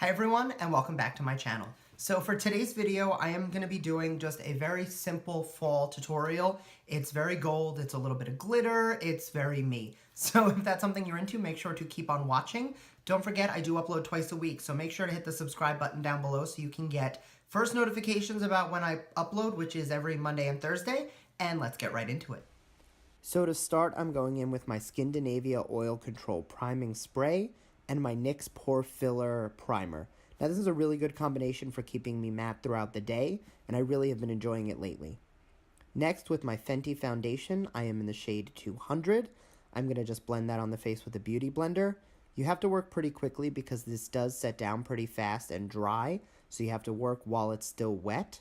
Hi everyone and welcome back to my channel. So for today's video, I am going to be doing just a very simple fall tutorial. It's very gold, it's a little bit of glitter, it's very me. So if that's something you're into, make sure to keep on watching. Don't forget, I do upload twice a week, so make sure to hit the subscribe button down below so you can get first notifications about when I upload, which is every Monday and Thursday, and let's get right into it. So to start, I'm going in with my Skindinavia Oil Control Priming Spray and my NYX Pore Filler Primer. Now this is a really good combination for keeping me matte throughout the day, and I really have been enjoying it lately. Next, with my FENTY foundation, I am in the shade 200. I'm going to just blend that on the face with a beauty blender. You have to work pretty quickly because this does set down pretty fast and dry, so you have to work while it's still wet.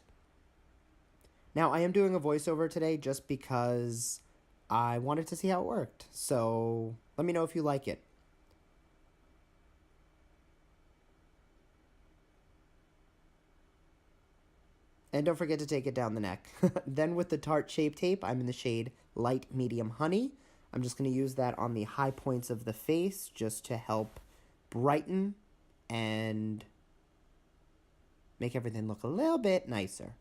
Now I am doing a voiceover today just because I wanted to see how it worked, so let me know if you like it. And don't forget to take it down the neck. Then with the Tarte Shape Tape, I'm in the shade Light Medium Honey. I'm just going to use that on the high points of the face just to help brighten and make everything look a little bit nicer.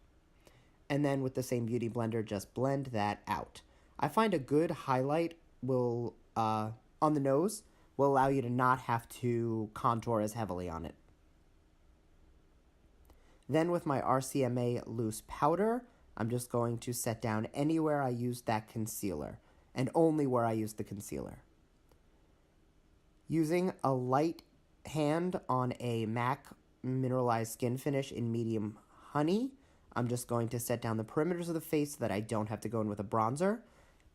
And then with the same beauty blender, just blend that out. I find a good highlight will on the nose will allow you to not have to contour as heavily on it. Then with my RCMA loose powder, I'm just going to set down anywhere I used that concealer, and only where I used the concealer. Using a light hand on a MAC Mineralized Skin Finish in Medium Honey, I'm just going to set down the perimeters of the face so that I don't have to go in with a bronzer.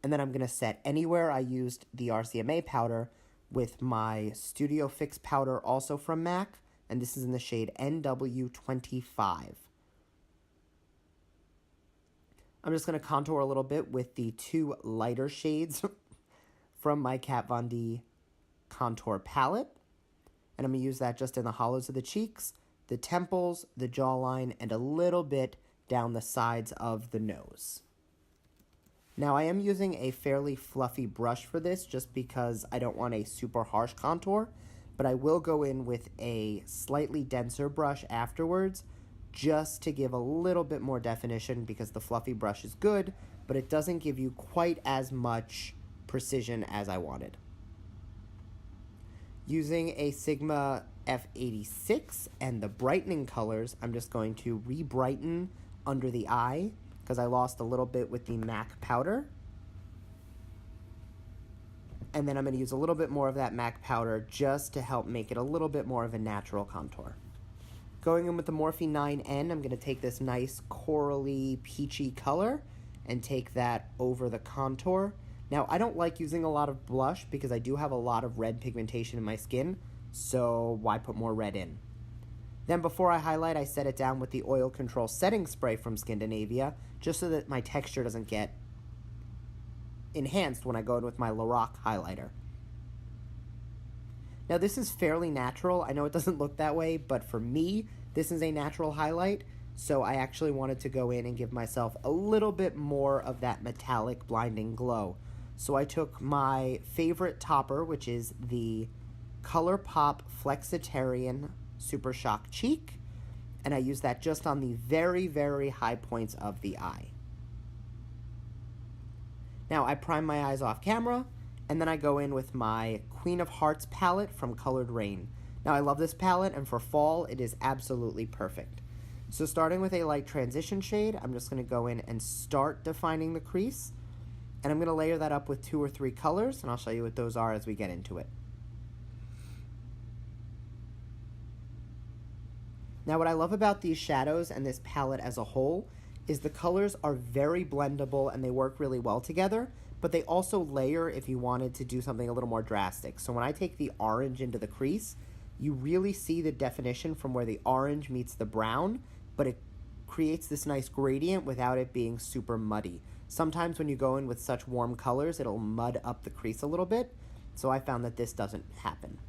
And then I'm going to set anywhere I used the RCMA powder with my Studio Fix powder, also from MAC, and this is in the shade NW25. I'm just going to contour a little bit with the two lighter shades from my Kat Von D contour palette. And I'm going to use that just in the hollows of the cheeks, the temples, the jawline, and a little bit down the sides of the nose. Now I am using a fairly fluffy brush for this just because I don't want a super harsh contour, but I will go in with a slightly denser brush afterwards just to give a little bit more definition because the fluffy brush is good, but it doesn't give you quite as much precision as I wanted. Using a Sigma F86 and the brightening colors, I'm just going to re-brighten under the eye because I lost a little bit with the MAC powder. And then I'm going to use a little bit more of that MAC powder just to help make it a little bit more of a natural contour. Going in with the Morphe 9N, I'm going to take this nice corally peachy color and take that over the contour. Now, I don't like using a lot of blush because I do have a lot of red pigmentation in my skin, so why put more red in? Then before I highlight, I set it down with the Oil Control Setting Spray from Skindinavia, just so that my texture doesn't get enhanced when I go in with my LORAC highlighter. Now this is fairly natural. I know it doesn't look that way, but for me, this is a natural highlight, so I actually wanted to go in and give myself a little bit more of that metallic blinding glow. So I took my favorite topper, which is the Colourpop Flexitarian Super Shock Cheek, and I use that just on the very, very high points of the eye. Now, I prime my eyes off camera, and then I go in with my Queen of Hearts palette from Colored Raine. Now, I love this palette, and for fall, it is absolutely perfect. So starting with a light transition shade, I'm just going to go in and start defining the crease, and I'm going to layer that up with 2 or 3 colors, and I'll show you what those are as we get into it. Now, what I love about these shadows and this palette as a whole is the colors are very blendable and they work really well together, but they also layer if you wanted to do something a little more drastic. So when I take the orange into the crease, you really see the definition from where the orange meets the brown, but it creates this nice gradient without it being super muddy. Sometimes when you go in with such warm colors, it'll mud up the crease a little bit, so I found that this doesn't happen.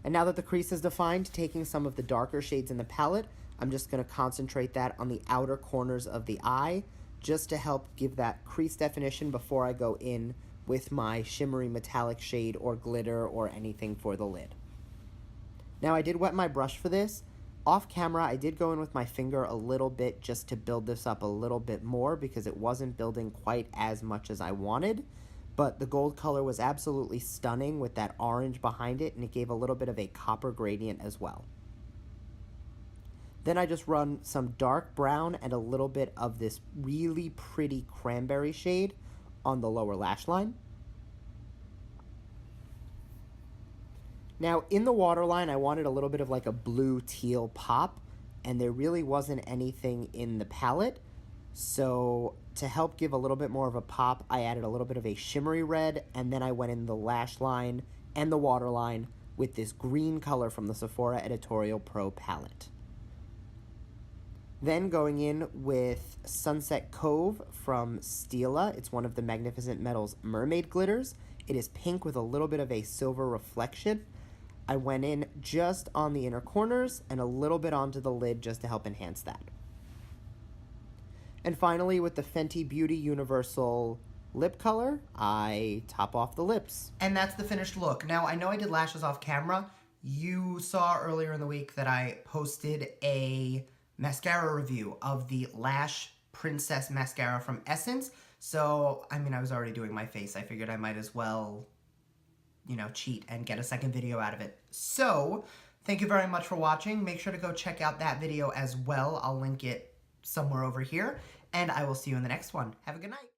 And now that the crease is defined, taking some of the darker shades in the palette, I'm just going to concentrate that on the outer corners of the eye, just to help give that crease definition before I go in with my shimmery metallic shade or glitter or anything for the lid. Now I did wet my brush for this. Off camera, I did go in with my finger a little bit just to build this up a little bit more because it wasn't building quite as much as I wanted. But the gold color was absolutely stunning with that orange behind it, and it gave a little bit of a copper gradient as well. Then I just run some dark brown and a little bit of this really pretty cranberry shade on the lower lash line. Now, in the waterline, I wanted a little bit of like a blue teal pop, and there really wasn't anything in the palette. So to help give a little bit more of a pop, I added a little bit of a shimmery red, and then I went in the lash line and the waterline with this green color from the Sephora Editorial Pro palette. Then going in with Sunset Cove from Stila. It's one of the Magnificent Metals mermaid glitters. It is pink with a little bit of a silver reflection. I went in just on the inner corners and a little bit onto the lid just to help enhance that. And finally, with the Fenty Beauty Universal lip color, I top off the lips. And that's the finished look. Now, I know I did lashes off camera. You saw earlier in the week that I posted a mascara review of the Lash Princess Mascara from Essence. So, I mean, I was already doing my face. I figured I might as well, you know, cheat and get a second video out of it. So, thank you very much for watching. Make sure to go check out that video as well. I'll link it somewhere over here. And I will see you in the next one. Have a good night.